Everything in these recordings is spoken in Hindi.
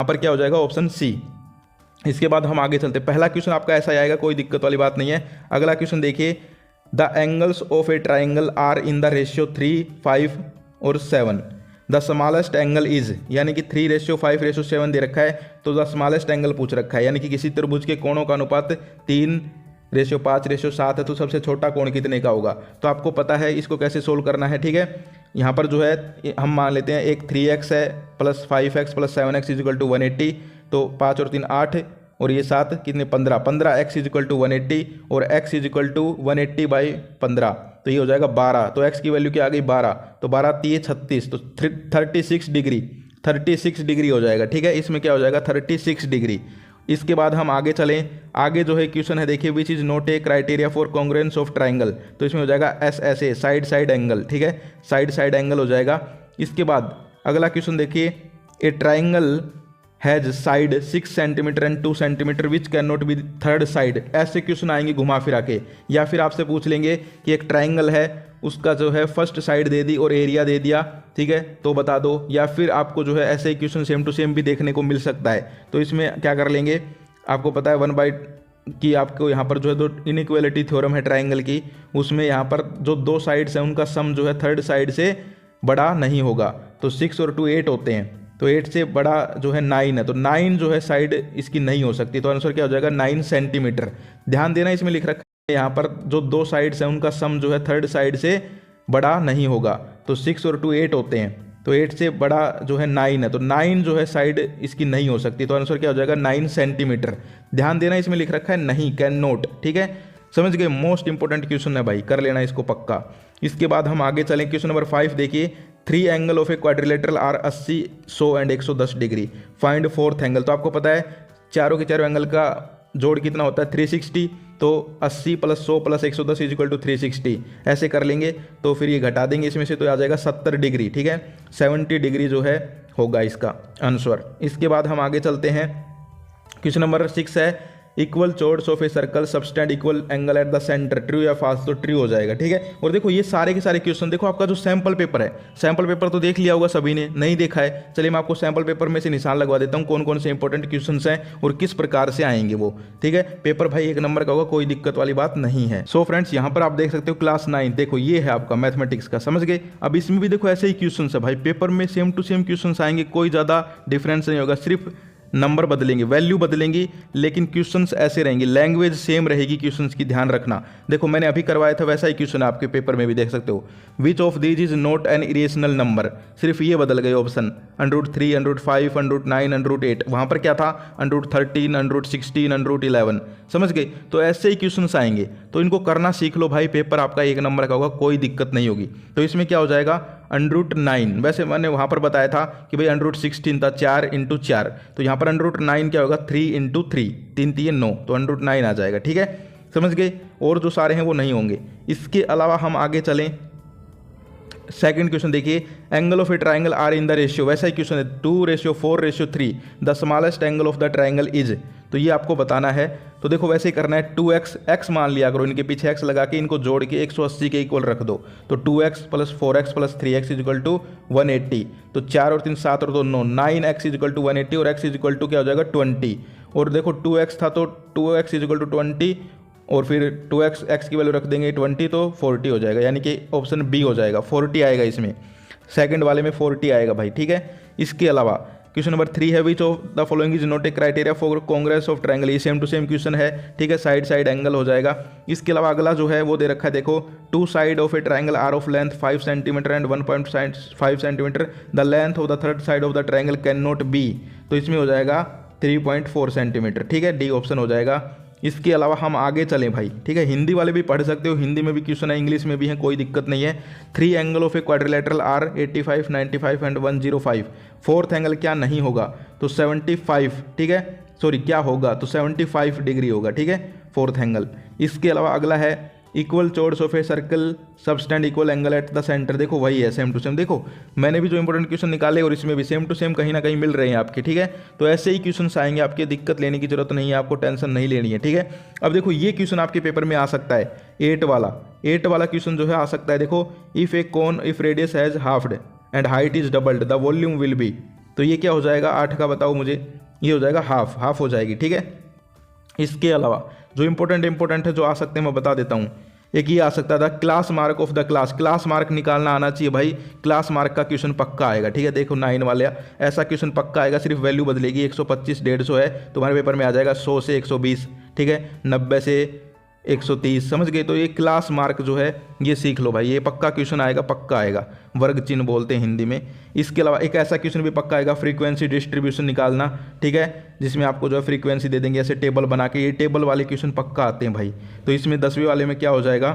पर क्या हो जाएगा ऑप्शन सी। इसके बाद हम आगे चलते, पहला क्वेश्चन आपका ऐसा आएगा, कोई दिक्कत वाली बात नहीं है। अगला क्वेश्चन देखिए, the angles of a triangle are in the ratio 3, 5 और 7। द स्मॉलेस्ट एंगल इज, यानी कि 3:5:7 दे रखा है, तो द स्मॉलेस्ट एंगल पूछ रखा है, यानी कि किसी त्रिभुज के कोणों का अनुपात 3:5:7 है, तो सबसे छोटा कोण कितने का होगा। तो आपको पता है इसको कैसे सोल्व करना है, ठीक है। यहाँ पर जो है हम मान लेते हैं एक 3x है plus 5x plus 7x is equal to 180, तो 5 और 3 8 और ये 7 कितने 15x इजिकल टू 180 और x इजिकल टू 180/15, तो ये हो जाएगा 12। तो x की वैल्यू क्या आ गई 12, तो 12 3 36, तो 36 डिग्री हो जाएगा, ठीक है। इसमें क्या हो जाएगा 36 डिग्री। इसके बाद हम आगे चलें, आगे जो है क्वेश्चन है देखिए, which is not a criteria for congruence of triangle, तो इसमें हो जाएगा SSA, साइड एंगल, ठीक है, साइड एंगल हो जाएगा। इसके बाद अगला क्वेश्चन देखिए, ए triangle has side 6 centimetre and 2 centimetre which can not be third side. ऐसे क्वेश्चन आएंगे घुमा फिरा के, या फिर आपसे पूछ लेंगे कि एक ट्राइंगल है, उसका जो है फर्स्ट साइड दे दी और एरिया दे दिया, ठीक है, तो बता दो। या फिर आपको जो है ऐसे ही क्वेश्चन सेम टू सेम भी देखने को मिल सकता है, तो इसमें क्या कर लेंगे, आपको पता है 1 बाई कि आपको यहाँ पर जो है दो इनइक्वालिटी थ्योरम है ट्राइंगल की, उसमें यहाँ पर जो दो साइड्स हैं उनका सम जो है थर्ड साइड से बड़ा नहीं होगा। तो 6 और 2 8 होते हैं, तो 8 से बड़ा जो है 9 है, तो 9 जो है साइड इसकी नहीं हो सकती, तो आंसर क्या हो जाएगा 9 सेंटीमीटर। ध्यान देना, इसमें लिख रखा है यहाँ पर जो दो साइड्स हैं उनका सम जो है थर्ड साइड से बड़ा नहीं होगा। तो 6 और 2 8 होते हैं, तो 8 से बड़ा जो है 9 है, तो 9 जो है साइड इसकी नहीं हो सकती, तो आंसर क्या हो जाएगा 9 सेंटीमीटर। ध्यान देना, इसमें लिख रखा है नहीं, कैन नोट, ठीक है, समझ गए। मोस्ट इंपॉर्टेंट क्वेश्चन है भाई, कर लेना इसको पक्का। इसके बाद हम आगे चलें, क्वेश्चन नंबर 5 देखिए, 3 angle of a quadrilateral are 80, 100 and 110 degree, find 4th angle. तो आपको पता है चारों के चारों एंगल का जोड़ कितना होता है 360, तो 80 प्लस 100 प्लस 110 इजिकल टू 360, ऐसे कर लेंगे, तो फिर ये घटा देंगे इसमें से, तो आ जाएगा 70 डिग्री, ठीक है, 70 डिग्री जो है होगा इसका आंसर। इसके बाद हम आगे चलते हैं, क्वेश्चन नंबर 6 है, equal chords of a circle subtended equal angle at the centre, true या फाल्स, तो ट्रू हो जाएगा, ठीक है। और देखो ये सारे के सारे क्वेश्चन, देखो आपका जो सैंपल पेपर है, सैंपल पेपर तो देख लिया होगा सभी ने, नहीं देखा है, चलिए मैं आपको सैंपल पेपर में से निशान लगवा देता हूँ कौन कौन से इंपॉर्टेंट क्वेश्चन हैं और किस प्रकार से आएंगे वो, ठीक है। पेपर भाई 1 नंबर का होगा, कोई दिक्कत वाली बात नहीं है। सो फ्रेंड्स यहाँ पर आप देख सकते हो क्लास 9, देखो ये है आपका मैथमेटिक्स का, समझ गए। अब इसमें भी देखो ऐसे ही क्वेश्चन है भाई, पेपर में सेम टू सेम क्वेश्चन आएंगे, कोई ज़्यादा डिफरेंस नहीं होगा, सिर्फ नंबर बदलेंगे, वैल्यू बदलेंगी, लेकिन क्वेश्चंस ऐसे रहेंगे, लैंग्वेज सेम रहेगी क्वेश्चंस की, ध्यान रखना। देखो मैंने अभी करवाया था वैसा ही क्वेश्चन आपके पेपर में भी देख सकते हो, which of these is not an irrational number, सिर्फ ये बदल गए ऑप्शन, √3, √5, √9, √8, वहाँ पर क्या था √13, √16, √11, समझ गए। तो ऐसे ही क्वेश्चंस आएंगे, तो इनको करना सीख लो भाई, पेपर आपका 1 नंबर का होगा, कोई दिक्कत नहीं होगी। तो इसमें क्या हो जाएगा √9, वैसे मैंने वहाँ पर बताया था कि भाई √16 था, 4 × 4, तो यहाँ पर √9 क्या होगा 3 × 3, 3 × 9, तो √9 आ जाएगा, ठीक है, समझ गए। और जो सारे हैं वो नहीं होंगे। इसके अलावा हम आगे चलें, सेकंड क्वेश्चन देखिए, angle of a triangle are in the ratio, वैसा ही क्वेश्चन है 2:4:3, the smallest angle of the triangle is, तो ये आपको बताना है। तो देखो वैसे ही करना है, 2x, x मान लिया करो, इनके पीछे x लगा के इनको जोड़ के 180 के इक्वल रख दो, तो 2x plus 4x plus 3x is equal to 180, तो 4 और 3 7 और 2 9, 9x इजिकल टू 180 और x इजिकल टू क्या हो जाएगा 20, और देखो 2x था तो 2x इजिकल टू 20 और फिर 2x x की वैल्यू रख देंगे 20, तो 40 हो जाएगा, यानी कि ऑप्शन बी हो जाएगा, 40 आएगा इसमें, सेकंड वाले में 40 आएगा भाई, ठीक है। इसके अलावा क्वेश्चन नंबर 3 है, which of the following is not a criteria for Congress of triangle, ये सेम टू सेम क्वेश्चन है, ठीक है, साइड एंगल हो जाएगा। इसके अलावा अगला जो है वो दे रखा है, देखो 2 side of a triangle are of length 5 centimetre and 1.5 centimetre, the length of the third side of the triangle cannot be, तो इसमें हो जाएगा 3.4 सेंटीमीटर, ठीक है, डी ऑप्शन हो जाएगा। इसके अलावा हम आगे चलें भाई, ठीक है, हिंदी वाले भी पढ़ सकते हो, हिंदी में भी क्वेश्चन है, इंग्लिश में भी है, कोई दिक्कत नहीं है। 3 angle of a quadrilateral are 85, 95 and 105, 4th angle क्या नहीं होगा, तो 75, ठीक है, सॉरी क्या होगा, तो 75 डिग्री होगा, ठीक है, 4th एंगल। इसके अलावा अगला है, equal chords of a circle subtended equal angle at the centre, देखो वही है सेम टू सेम, देखो मैंने भी जो इंपॉर्टेंट क्वेश्चन निकाले और इसमें भी सेम टू सेम कहीं ना कहीं मिल रहे हैं आपके, ठीक है। तो ऐसे ही क्वेश्चन आएंगे आपके, दिक्कत लेने की जरूरत नहीं है, आपको टेंशन नहीं लेनी है, ठीक है। अब देखो ये क्वेश्चन आपके पेपर में आ सकता है, 8 वाला क्वेश्चन जो है आ सकता है, देखो if A cone if radius has halved and height is doubled the volume will be, तो ये क्या हो जाएगा 8 का बताओ मुझे, ये हो जाएगा हाफ हो जाएगी, ठीक है। इसके अलावा जो इंपॉर्टेंट है जो आ सकते हैं मैं बता देता हूँ। एक ये आ सकता था class mark of the class mark निकालना आना चाहिए भाई। क्लास मार्क का क्वेश्चन पक्का आएगा, ठीक है। देखो 9 वाले ऐसा क्वेश्चन पक्का आएगा, सिर्फ वैल्यू बदलेगी। 125 150 है, तुम्हारे पेपर में आ जाएगा 100 से 120, ठीक है, 90 से 130, समझ गए। तो ये क्लास मार्क जो है ये सीख लो भाई, ये पक्का क्वेश्चन आएगा, पक्का आएगा, वर्ग चिन्ह बोलते हैं हिंदी में। इसके अलावा एक ऐसा क्वेश्चन भी पक्का आएगा, फ्रीक्वेंसी डिस्ट्रीब्यूशन निकालना, ठीक है, जिसमें आपको जो है फ्रीक्वेंसी दे देंगे ऐसे टेबल बना के। ये टेबल वाले क्वेश्चन पक्का आते हैं भाई। तो इसमें 10वीं वाले में क्या हो जाएगा,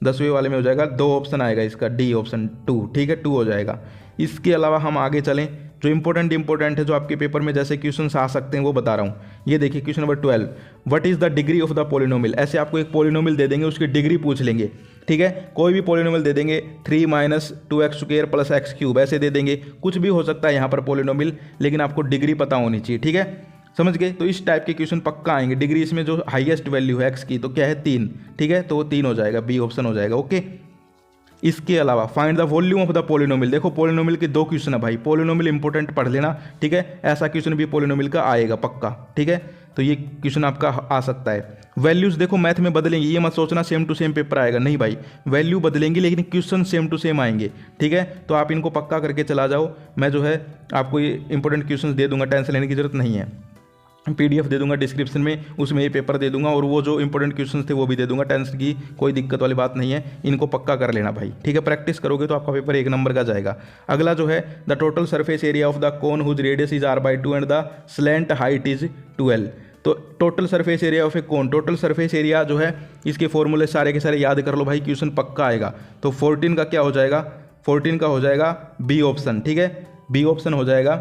10वीं वाले में हो जाएगा 2 ऑप्शन आएगा इसका, डी ऑप्शन 2, ठीक है, 2 हो जाएगा। इसके अलावा हम आगे चलें, जो इंपॉर्टेंट है जो आपके पेपर में जैसे क्वेश्चन आ सकते हैं वो बता रहा हूँ। ये देखिए question number 12, what is the degree of the polynomial. ऐसे आपको एक पॉलिनोमियल दे देंगे, उसकी डिग्री पूछ लेंगे, ठीक है। कोई भी पॉलिनोमियल दे देंगे 3 - 2x² + x³ ऐसे दे देंगे, कुछ भी हो सकता है यहाँ पर पॉलिनोमियल, लेकिन आपको डिग्री पता होनी चाहिए, ठीक है, समझ गए। तो इस टाइप के क्वेश्चन पक्का आएंगे। डिग्री इसमें जो हाईएस्ट वैल्यू है x की तो क्या है 3, ठीक है, तो वो 3 हो जाएगा, बी ऑप्शन हो जाएगा, ओके। इसके अलावा find the volume of the polynomial. देखो पॉलिनोमियल के 2 क्वेश्चन है भाई, पॉलिनोमियल इंपॉर्टेंट पढ़ लेना, ठीक है। ऐसा क्वेश्चन भी पॉलिनोमियल का आएगा पक्का, ठीक है। तो ये क्वेश्चन आपका आ सकता है। वैल्यूज देखो मैथ में बदलेंगे, ये मत सोचना सेम टू सेम पेपर आएगा, नहीं भाई, वैल्यू बदलेंगे लेकिन क्वेश्चन सेम टू सेम आएंगे, ठीक है। तो आप इनको पक्का करके चला जाओ। मैं जो है आपको ये इंपॉर्टेंट क्वेश्चन दे दूंगा, टेंशन लेने की जरूरत नहीं है। PDF दे दूंगा डिस्क्रिप्शन में, उसमें ये पेपर दे दूंगा और वो जो इंपॉर्टेंट क्वेश्चंस थे वो भी दे दूंगा। टेंशन की कोई दिक्कत वाली बात नहीं है, इनको पक्का कर लेना भाई, ठीक है। प्रैक्टिस करोगे तो आपका पेपर 1 नंबर का जाएगा। अगला जो है the total surface area of the cone whose radius is r/2 and the slant height is 12। तो total surface area of a cone, total surface area जो है इसके फॉर्मूले सारे के सारे याद कर लो भाई, क्वेश्चन पक्का आएगा। तो 14 का क्या हो जाएगा, 14 का हो जाएगा बी ऑप्शन, ठीक है, बी ऑप्शन हो जाएगा।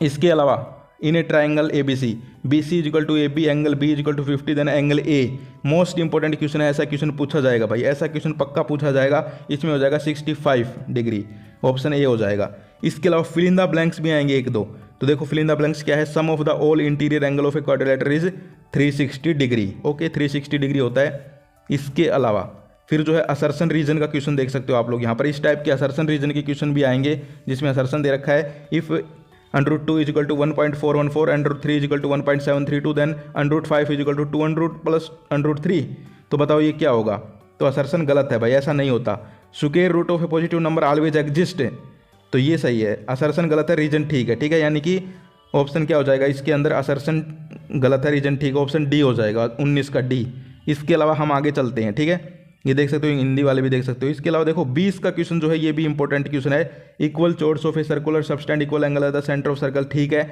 इसके अलावा in a triangle ABC, BC = AB, angle B = 50, then angle A। Most important question है, ऐसा क्वेश्चन पूछा जाएगा भाई, ऐसा क्वेश्चन पक्का पूछा जाएगा। इसमें हो जाएगा 65 डिग्री, ऑप्शन A हो जाएगा। इसके अलावा फिल इन द ब्लैंक्स भी आएंगे 1-2। तो देखो फिल इन द ब्लैंक्स क्या है, sum of the all interior angle of a quadrilateral is 360 degree, okay, 360 degree होता है। इसके अलावा फिर जो है असर्शन रीजन का क्वेश्चन देख सकते हो आप लोग यहाँ पर। इस टाइप के असर्शन रीजन के क्वेश्चन भी आएंगे जिसमें असर्शन दे रखा है, इफ़ √2 = 1.414, √3 = 1.732, देन √5 = 200 + √3। तो बताओ ये क्या होगा। तो असर्शन गलत है भाई, ऐसा नहीं होता। Square root of a positive number always exist, तो ये सही है। असर्शन गलत है, रीजन ठीक है, ठीक है। यानी कि ऑप्शन क्या हो जाएगा इसके अंदर, असर्शन गलत है, रीजन ठीक है, ऑप्शन डी हो जाएगा, 19 का डी। इसके अलावा हम आगे चलते हैं, ठीक है, ये देख सकते हो, हिंदी वाले भी देख सकते हो। इसके अलावा देखो 20 का क्वेश्चन जो है ये भी इंपॉर्टेंट क्वेश्चन है। Equal chords of a circular subtend equal angle at the centre of circle, ठीक है।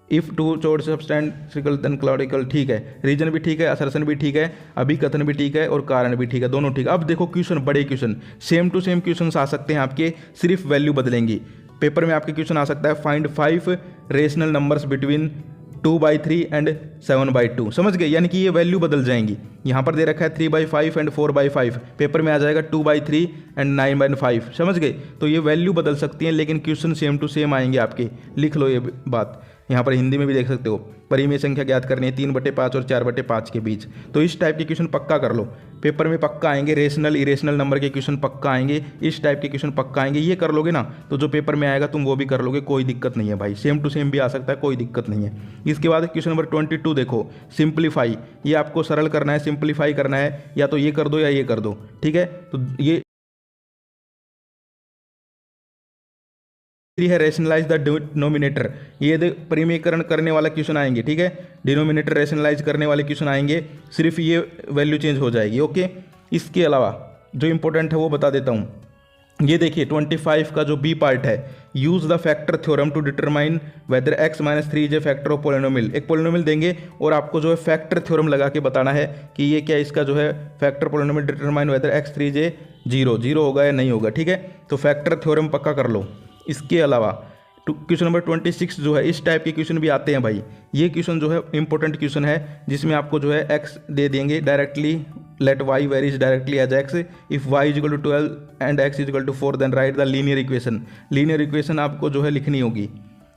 If 2 chords subtend circle then क्लॉडिकल, ठीक है। रीजन भी ठीक है, असर्शन भी ठीक है, अभिकथन भी ठीक है और कारण भी ठीक है, दोनों ठीक। अब देखो क्वेश्चन, बड़े question, same to same question आ सकते हैं आपके, सिर्फ वैल्यू बदलेंगी। पेपर में आपके क्वेश्चन आ सकता है, find 5 rational numbers between 2/3 and 7/2, समझ गए। यानी कि ये वैल्यू बदल जाएंगी। यहाँ पर दे रखा है 3/5 एंड 4/5, पेपर में आ जाएगा 2/3 एंड 9/5, समझ गए। तो ये वैल्यू बदल सकती हैं लेकिन क्वेश्चन सेम टू सेम आएंगे आपके, लिख लो ये बात। यहाँ पर हिंदी में भी देख सकते हो, परिमेय संख्या ज्ञात करनी है 3/5 और 4/5 के बीच। तो इस टाइप के क्वेश्चन पक्का कर लो, पेपर में पक्का आएंगे। रेशनल इरेशनल नंबर के क्वेश्चन पक्का आएंगे, इस टाइप के क्वेश्चन पक्का आएंगे। ये कर लोगे ना तो जो पेपर में आएगा तुम वो भी कर लोगे, कोई दिक्कत नहीं है भाई। सेम टू सेम भी आ सकता है, कोई दिक्कत नहीं है। इसके बाद क्वेश्चन नंबर 22 देखो, सिंप्लीफाई। ये आपको सरल करना है, सिंप्लीफाई करना है, या तो ये कर दो या ये कर दो, ठीक है। तो ये है रेशनलाइज द डिनोमिनेटर, ये परिमेयकरण करने वाला क्वेश्चन आएंगे, ठीक है। डिनोमिनेटर रेशनलाइज करने वाले क्वेश्चन आएंगे, सिर्फ ये वैल्यू चेंज हो जाएगी, ओके। इसके अलावा जो इंपॉर्टेंट है वो बता देता हूँ। ये देखिए 25 का जो बी पार्ट है, use the factor theorem to determine whether x - 3 is a factor of polynomial. एक पोलिनोमियल देंगे और आपको जो है फैक्टर थ्योरम लगा के बताना है कि ये क्या इसका जो है factor polynomial, determine whether x 3 is 0 होगा या नहीं होगा, ठीक है। तो फैक्टर थ्योरम पक्का कर लो। इसके अलावा क्वेश्चन नंबर 26 जो है, इस टाइप के क्वेश्चन भी आते हैं भाई। ये क्वेश्चन जो है इंपॉर्टेंट क्वेश्चन है, जिसमें आपको जो है x दे देंगे directly, let y varies directly as x, if y = 12 and x = 4 then write the linear equation. Linear equation आपको जो है लिखनी होगी,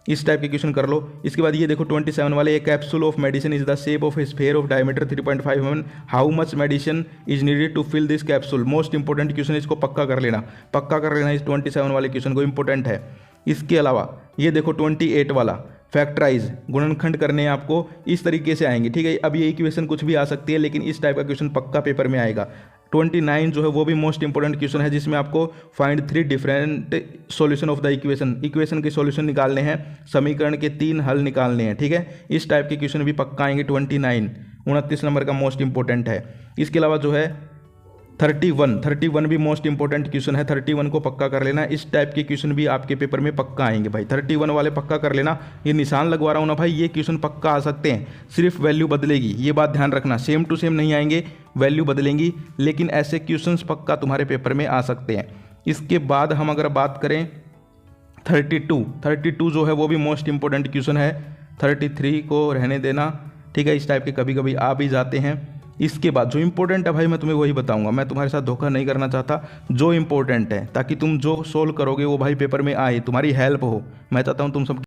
इस टाइप के क्वेश्चन कर लो। इसके बाद ये देखो 27 वाले, a capsule of medicine is the shape of a sphere of diameter 3.5 mm, how much medicine is needed to fill this capsule. Most important question, इसको पक्का कर लेना, पक्का कर लेना इस 27 वाले क्वेश्चन को, इंपॉर्टेंट है। इसके अलावा ये देखो 28 वाला फैक्टराइज, गुणनखंड करने हैं आपको, इस तरीके से आएंगे, ठीक है। अब ये इक्वेशन कुछ भी आ सकती है, लेकिन इस टाइप का क्वेश्चन पक्का पेपर में आएगा। 29 जो है वो भी मोस्ट इंपॉर्टेंट क्वेश्चन है, जिसमें आपको find 3 different solution of the equation के सॉल्यूशन निकालने हैं, समीकरण के 3 हल निकालने हैं, ठीक है। इस टाइप के क्वेश्चन भी पक्का आएंगे। 29 नंबर का मोस्ट इंपॉर्टेंट है। इसके अलावा जो है 31 भी मोस्ट इंपॉर्टेंट क्वेश्चन है, 31 को पक्का कर लेना। इस टाइप के क्वेश्चन भी आपके पेपर में पक्का आएंगे भाई, 31 वाले पक्का कर लेना। ये निशान लगवा रहा हूँ ना भाई, ये क्वेश्चन पक्का आ सकते हैं, सिर्फ वैल्यू बदलेगी, ये बात ध्यान रखना। सेम टू सेम नहीं आएंगे, वैल्यू बदलेंगी, लेकिन ऐसे क्वेश्चन पक्का तुम्हारे पेपर में आ सकते हैं। इसके बाद हम अगर बात करें 32 जो है वो भी मोस्ट इंपॉर्टेंट क्वेश्चन है। 33 को रहने देना, ठीक है। इस टाइप के कभी कभी आ भी जाते हैं। इसके बाद जो इंपॉर्टेंट है भाई मैं तुम्हें वही बताऊंगा, मैं तुम्हारे साथ धोखा नहीं करना चाहता। जो इंपॉर्टेंट है, ताकि तुम जो सोल्व करोगे वो भाई पेपर में आए, तुम्हारी हेल्प हो। मैं चाहता हूँ तुम सब